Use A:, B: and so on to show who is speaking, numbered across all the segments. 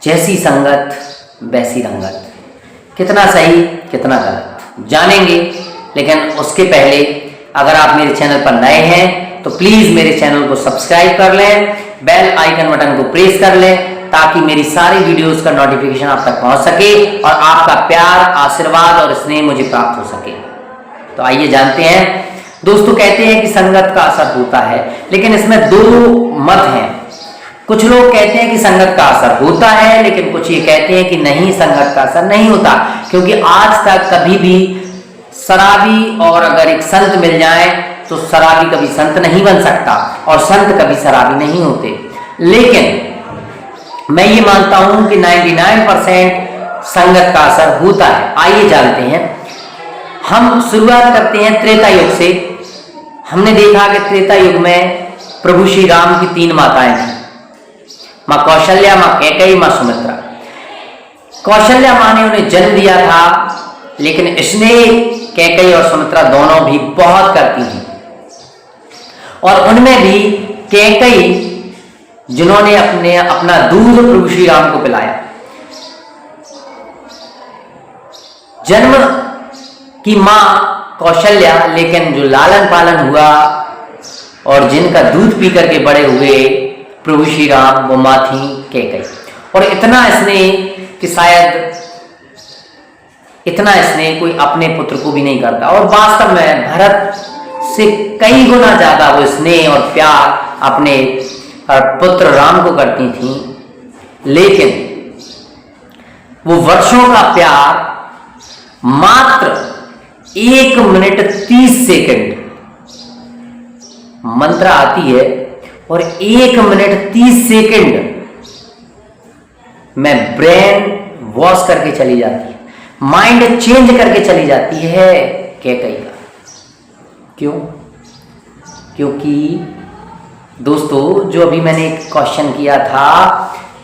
A: जैसी संगत वैसी रंगत। कितना सही कितना गलत जानेंगे, लेकिन उसके पहले अगर आप मेरे चैनल पर नए हैं तो प्लीज मेरे चैनल को सब्सक्राइब कर लें, बेल आइकन बटन को प्रेस कर लें ताकि मेरी सारी वीडियोस का नोटिफिकेशन आप तक पहुंच सके और आपका प्यार, आशीर्वाद और स्नेह मुझे प्राप्त हो सके। तो आइए जानते हैं। दोस्तों, कहते हैं कि संगत का असर होता है, लेकिन इसमें दो मत हैं। कुछ लोग कहते हैं कि संगत का असर होता है, लेकिन कुछ ये कहते हैं कि नहीं, संगत का असर नहीं होता, क्योंकि आज तक कभी भी शराबी और अगर एक संत मिल जाए तो शराबी कभी संत नहीं बन सकता और संत कभी शराबी नहीं होते। लेकिन मैं ये मानता हूं कि 99% संगत का असर होता है। आइए जानते हैं। हम शुरुआत करते हैं त्रेता युग से। हमने देखा कि त्रेता युग में प्रभु श्री राम की 3 माताएं थी, मां कौशल्या, मां कैकेयी, मां सुमित्रा। कौशल्या मां ने उन्हें जन्म दिया था, लेकिन स्नेह कैकेयी और सुमित्रा दोनों भी बहुत करती थी। और उनमें भी कैकेयी, जिन्होंने अपना दूध प्रभु श्री राम को पिलाया, जन्म की मां कौशल्या, लेकिन जो लालन पालन हुआ और जिनका दूध पी करके बड़े हुए प्रभु श्री राम, वो मां थी कैकेयी। और इतना स्नेह कि शायद इतना स्नेह कोई अपने पुत्र को भी नहीं करता, और वास्तव में भरत से कई गुना ज्यादा वो स्नेह और प्यार अपने पुत्र राम को करती थी। लेकिन वो वर्षों का प्यार मात्र 1 मिनट 30 सेकंड, मंत्र आती है और 1 मिनट 30 सेकंड में ब्रेन वॉश करके चली जाती है, माइंड चेंज करके चली जाती है कैकेयी का। क्यों? क्योंकि दोस्तों, जो अभी मैंने एक क्वेश्चन किया था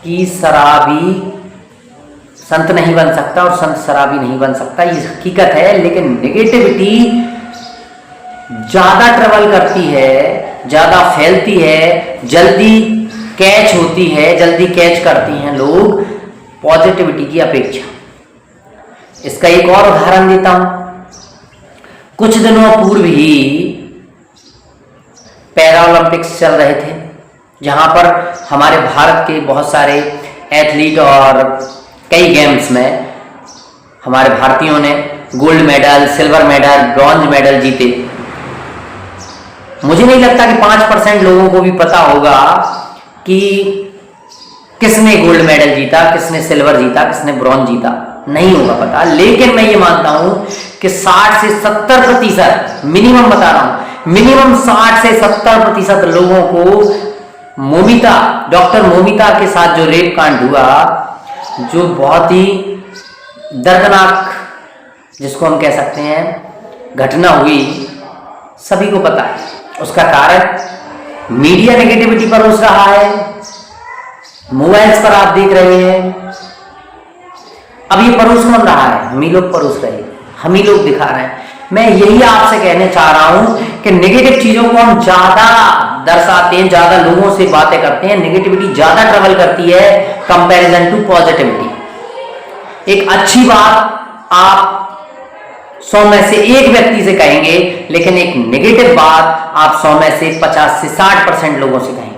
A: कि शराबी संत नहीं बन सकता और संत शराबी नहीं बन सकता, ये हकीकत है। लेकिन नेगेटिविटी ज्यादा ट्रेवल करती है, ज्यादा फैलती है, जल्दी कैच होती है, जल्दी कैच करती हैं लोग पॉजिटिविटी की अपेक्षा। इसका एक और उदाहरण देता हूं। कुछ दिनों पूर्व ही पैरा ओलंपिक्स चल रहे थे, जहां पर हमारे भारत के बहुत सारे एथलीट और कई गेम्स में हमारे भारतीयों ने gold medal, silver medal, bronze medal जीते। मुझे नहीं लगता कि 5% लोगों को भी पता होगा कि किसने गोल्ड मेडल जीता, किसने सिल्वर जीता, किसने ब्रॉन्ज जीता, नहीं होगा पता। लेकिन मैं ये मानता हूं कि 60 से 70%, मिनिमम बता रहा हूं, मिनिमम 60 से 70% लोगों को मोमिता, डॉक्टर मोमिता के साथ जो रेप कांड हुआ, जो बहुत ही दर्दनाक, जिसको हम कह सकते हैं, घटना हुई, सभी को पता है। उसका कारण मीडिया नेगेटिविटी परोस रहा है, मोबाइल्स पर आप देख रहे हैं। अब ये परोस कौन रहा है? हम ही लोग परोस रहे हैं, हम ही लोग दिखा रहे हैं। मैं यही आपसे कहने चाह रहा हूं कि नेगेटिव चीजों को हम ज्यादा दर्शाते हैं, ज्यादा लोगों से बातें करते हैं, नेगेटिविटी ज्यादा ट्रेवल करती है कंपैरिजन टू पॉजिटिविटी। एक अच्छी बात आप 100 में से 1 व्यक्ति से कहेंगे, लेकिन एक नेगेटिव बात आप 100 में से 50 से 60% लोगों से कहेंगे।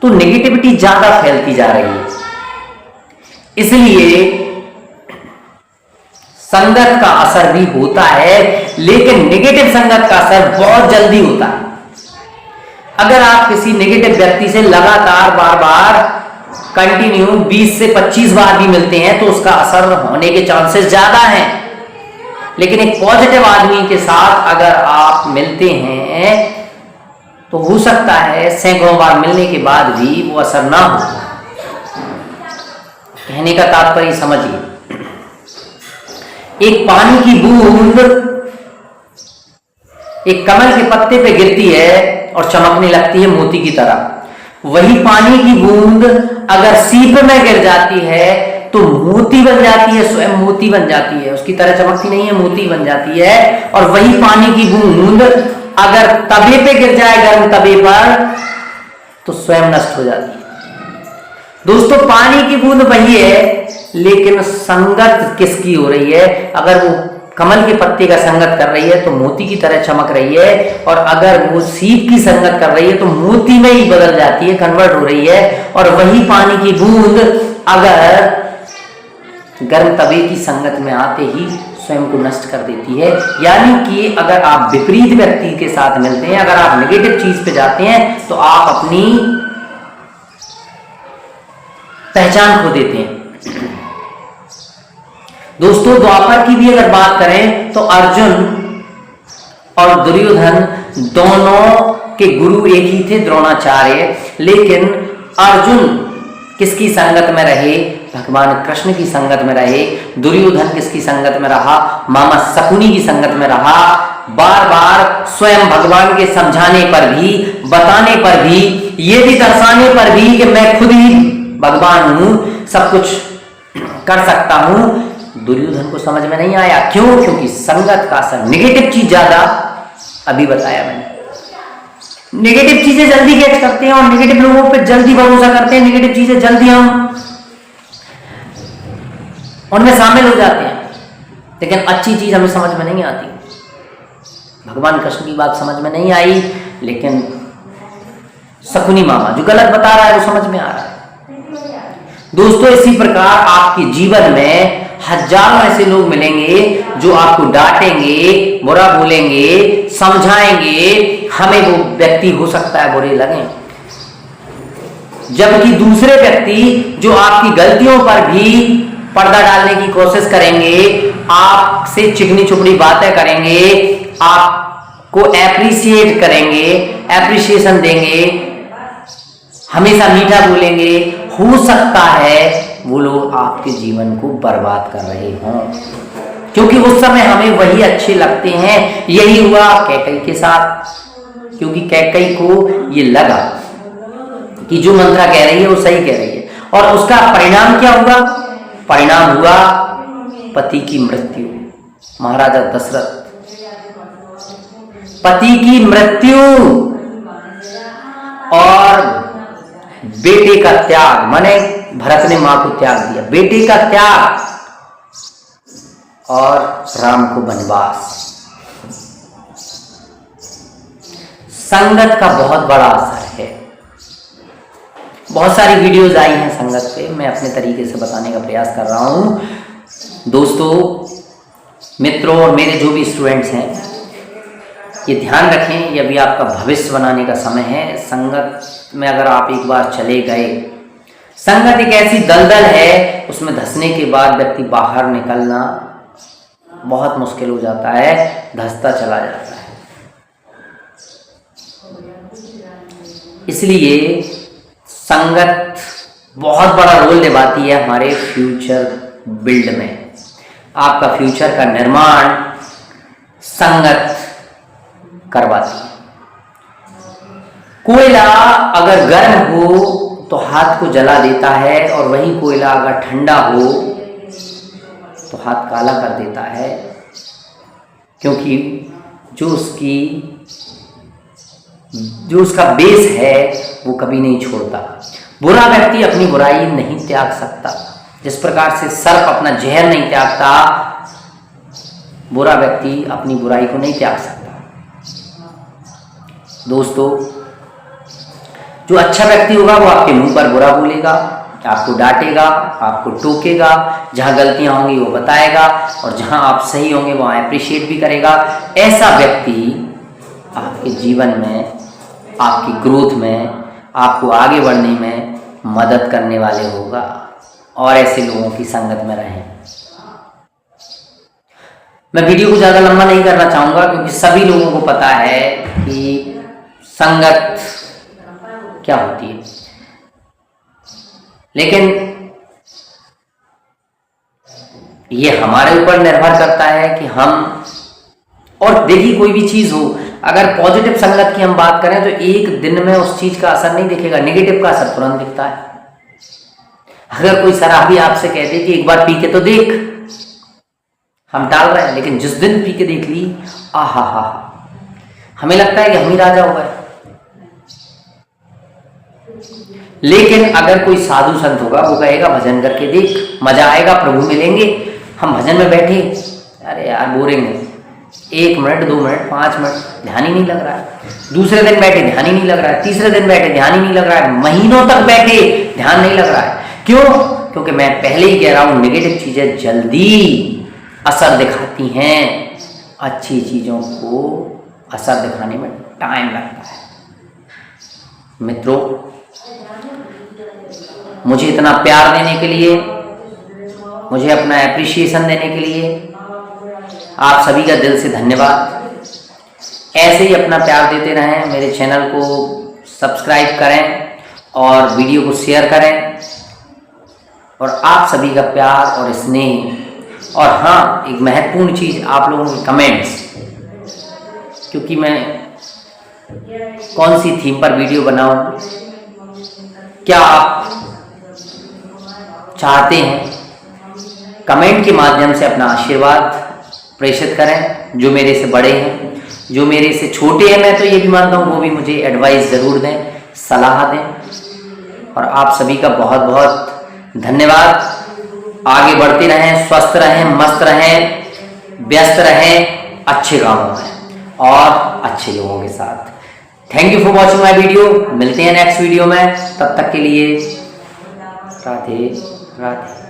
A: तो नेगेटिविटी ज्यादा फैलती जा रही है। इसलिए संगत का असर भी होता है, लेकिन नेगेटिव संगत का असर बहुत जल्दी होता है। अगर आप किसी नेगेटिव व्यक्ति से लगातार बार बार कंटिन्यू 20 से 25 बार भी मिलते हैं तो उसका असर होने के चांसेस ज्यादा हैं। लेकिन एक पॉजिटिव आदमी के साथ अगर आप मिलते हैं तो हो सकता है सैकड़ों बार मिलने के बाद भी वो असर ना हो। कहने का तात्पर्य समझिए, एक पानी की बूंद एक कमल के पत्ते पे गिरती है और चमकने लगती है मोती की तरह। वही पानी की बूंद अगर सीप में गिर जाती है तो मोती बन जाती है, स्वयं मोती बन जाती है, उसकी तरह चमकती नहीं है, मोती बन जाती है। और वही पानी की बूंद अगर तवे पे गिर जाए, गर्म तवे पर, तो स्वयं नष्ट हो जाती है। दोस्तों पानी की बूंद वही है, लेकिन संगत किसकी हो रही है? अगर वो कमल के पत्ते का संगत कर रही है तो मोती की तरह चमक रही है, और अगर वो सीप की संगत कर रही है तो मोती में ही बदल जाती है, कन्वर्ट हो रही है। और वही पानी की बूंद अगर गर्म तवे की संगत में आते ही स्वयं को नष्ट कर देती है। यानी कि अगर आप विपरीत व्यक्ति के साथ मिलते हैं, अगर आप नेगेटिव चीज पे जाते हैं, तो आप अपनी पहचान खो देते हैं। दोस्तों द्वापर की भी अगर बात करें तो अर्जुन और दुर्योधन दोनों के गुरु एक ही थे, द्रोणाचार्य। लेकिन अर्जुन किसकी संगत में रहे? भगवान कृष्ण की संगत में रहे। दुर्योधन किसकी संगत में रहा? मामा शकुनी की संगत में रहा। बार बार स्वयं भगवान के समझाने पर भी, बताने पर भी, ये भी दर्शाने पर भी कि मैं खुद ही भगवान हूं, सब कुछ कर सकता हूं, दुर्योधन को समझ में नहीं आया। क्यों? क्योंकि संगत का असर, नेगेटिव चीज ज्यादा, अभी बताया मैंने, नेगेटिव चीजें जल्दी कैच करते हैं और नेगेटिव लोगों पे जल्दी भरोसा करते हैं, नेगेटिव चीजें जल्दी हम उनमें शामिल हो जाते हैं, लेकिन अच्छी चीज हमें समझ में नहीं आती। भगवान कृष्ण की बात समझ में नहीं आई, लेकिन शकुनी मामा जो गलत बता रहा है वो समझ में आ रहा है। दोस्तों इसी प्रकार आपके जीवन में हजारों ऐसे लोग मिलेंगे जो आपको डांटेंगे, बुरा बोलेंगे, समझाएंगे, हमें वो व्यक्ति हो सकता है बुरे लगे, जबकि दूसरे व्यक्ति जो आपकी गलतियों पर भी पर्दा डालने की कोशिश करेंगे, आपसे चिकनी चुपड़ी बातें करेंगे, आपको एप्रिशिएट करेंगे, एप्रिसिएशन देंगे, हमेशा मीठा बोलेंगे, हो सकता है वो लोग आपके जीवन को बर्बाद कर रहे हों, क्योंकि उस समय हमें वही अच्छे लगते हैं। यही हुआ कैकई के साथ, क्योंकि कैकई को ये लगा कि जो मंत्रा कह रही है वो सही कह रही है, और उसका परिणाम क्या हुआ? परिणाम हुआ पति की मृत्यु। महाराजा दशरथ, पति की मृत्यु और बेटे का त्याग, माने भरत ने मां को त्याग दिया, बेटे का त्याग और राम को वनवास। संगत का बहुत बड़ा असर है। बहुत सारी वीडियोज आई हैं संगत पे, मैं अपने तरीके से बताने का प्रयास कर रहा हूं। दोस्तों, मित्रों और मेरे जो भी स्टूडेंट्स हैं, ये ध्यान रखें, ये अभी आपका भविष्य बनाने का समय है। संगत में अगर आप एक बार चले गए, संगत एक ऐसी दलदल है, उसमें धंसने के बाद व्यक्ति बाहर निकलना बहुत मुश्किल हो जाता है, धंसता चला जाता है। इसलिए संगत बहुत बड़ा रोल निभाती है हमारे फ्यूचर बिल्ड में। आपका फ्यूचर का निर्माण संगत करवाती है। कोयला अगर गर्म हो तो हाथ को जला देता है, और वही कोयला अगर ठंडा हो तो हाथ काला कर देता है, क्योंकि जो उसका बेस है वो कभी नहीं छोड़ता। बुरा व्यक्ति अपनी बुराई नहीं त्याग सकता, जिस प्रकार से सर्प अपना जहर नहीं त्यागता, बुरा व्यक्ति अपनी बुराई को नहीं त्याग सकता। दोस्तों, जो अच्छा व्यक्ति होगा वो आपके मुंह पर बुरा बोलेगा, आपको डांटेगा, आपको टोकेगा, जहां गलतियां होंगी वो बताएगा, और जहां आप सही होंगे वहां अप्रिशिएट भी करेगा। ऐसा व्यक्ति आपके जीवन में, आपकी ग्रोथ में, आपको आगे बढ़ने में मदद करने वाले होगा, और ऐसे लोगों की संगत में रहें। मैं वीडियो को ज़्यादा लंबा नहीं करना चाहूँगा, क्योंकि सभी लोगों को पता है कि संगत क्या होती है, लेकिन ये हमारे ऊपर निर्भर करता है कि हम, और देखिए कोई भी चीज़ हो, अगर पॉजिटिव संगत की हम बात करें तो एक दिन में उस चीज़ का असर नहीं दिखेगा, नेगेटिव का असर तुरंत दिखता है। अगर कोई शराबी आपसे कह दे कि एक बार पी के तो देख, हम टाल रहे हैं, लेकिन जिस दिन पी के देख ली, आहा हा, हमें लगता है कि हम ही राजा हो गए। लेकिन अगर कोई साधु संत होगा वो कहेगा भजन करके देख, मजा आएगा, प्रभु मिलेंगे। हम भजन में बैठे, अरे यार बोरिंग है, 1 मिनट 2 मिनट 5 मिनट ध्यान ही नहीं लग रहा है। दूसरे दिन बैठे ध्यान ही नहीं लग रहा है, तीसरे दिन बैठे ध्यान ही नहीं लग रहा है, महीनों तक बैठे ध्यान नहीं लग रहा है। क्यों? क्योंकि मैं पहले ही कह रहा हूं, नेगेटिव चीजें जल्दी असर दिखाती हैं, अच्छी चीजों को असर दिखाने में टाइम लगता है। मित्रों, मुझे इतना प्यार देने के लिए, मुझे अपना एप्रिशिएशन देने के लिए आप सभी का दिल से धन्यवाद। ऐसे ही अपना प्यार देते रहें, मेरे चैनल को सब्सक्राइब करें और वीडियो को शेयर करें। और आप सभी का प्यार और स्नेह, और हाँ एक महत्वपूर्ण चीज़, आप लोगों के कमेंट्स, क्योंकि मैं कौन सी थीम पर वीडियो बनाऊं, क्या आप चाहते हैं, कमेंट के माध्यम से अपना आशीर्वाद प्रेषित करें। जो मेरे से बड़े हैं, जो मेरे से छोटे हैं, मैं तो ये भी मानता हूँ, वो भी मुझे एडवाइस ज़रूर दें, सलाह दें। और आप सभी का बहुत बहुत धन्यवाद। आगे बढ़ते रहें, स्वस्थ रहें, मस्त रहें, व्यस्त रहें अच्छे कामों में और अच्छे लोगों के साथ। Thank you for watching my video. मिलते हैं नेक्स्ट वीडियो में, तब तक के लिए राधे राधे।